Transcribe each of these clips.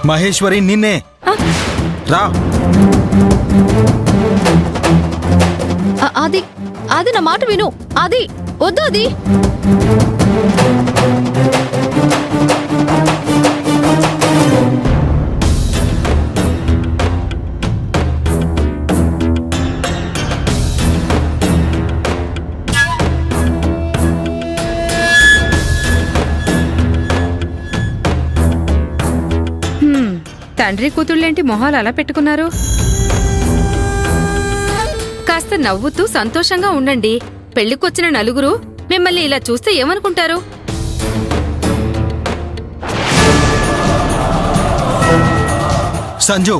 మహేశ్వరి నిన్నే రా. అది అది నా మాట విను. అది వద్దు. అది తండ్రి కూతుళ్ళేంటి మొహాలు అలా పెట్టుకున్నారు? కాస్త నవ్వుతూ సంతోషంగా ఉండండి. పెళ్లికొచ్చిన నలుగురు మిమ్మల్ని ఇలా చూస్తే ఏమనుకుంటారు? సంజు,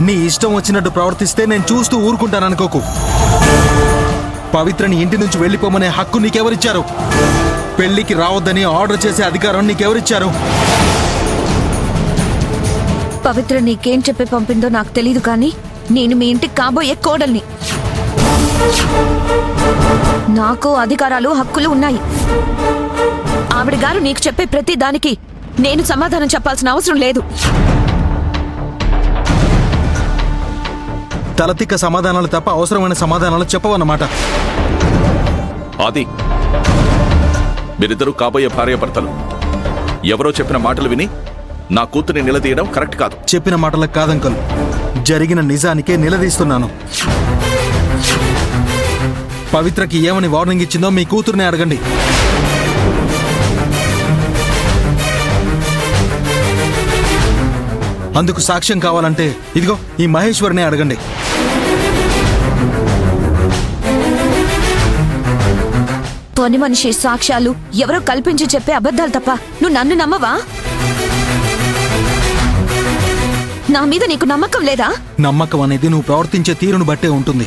నీ ఇష్టం వచ్చినట్టు ప్రవర్తిస్తే నేను చూస్తూ ఊరుకుంటాననుకోకు. పవిత్రని ఇంటి నుంచి వెళ్లిపోమనే హక్కు నీకెవరిచ్చారు? పెళ్లికి రావద్దని ఆర్డర్ చేసే అధికారం నీకెవరిచ్చారు? పవిత్ర నీకేం చెప్పి పంపిందో నాకు తెలీదు, కానీ నేను మీ ఇంటికి కాబోయే కోడల్ని. నాకు అధికారాలు హక్కులు ఉన్నాయి. ఆవిడ గారు నీకు చెప్పే ప్రతి దానికి నేను సమాధానం చెప్పాల్సిన అవసరం లేదు. తలతిక్క సమాధానాలు తప్ప అవసరమైన సమాధానాలు చెప్పవన్నమాట. ఆది, మీరిద్దరూ కాబోయే భార్యాభర్తలు. ఎవరో చెప్పిన మాటలు విని నా కూతుర్ని నిలదీయడం కరెక్ట్ కాదు. చెప్పిన మాటలకు కాదంకలు, జరిగిన నిజానికే నిలదీస్తున్నాను. పవిత్రకి ఏమని వార్నింగ్ ఇచ్చిందో మీ కూతుర్ని అడగండి. అందుకు సాక్ష్యం కావాలంటే ఇదిగో ఈ మహేశ్వరిని అడగండి. పని మనిషి సాక్ష్యాలు ఎవరో కల్పించి చెప్పే అబద్ధాలు తప్ప నువ్వు నన్ను నమ్మవా? నా మీద నీకు నమ్మకం లేదా? నమ్మకం అనేది నువ్వు ప్రవర్తించే తీరును బట్టే ఉంటుంది.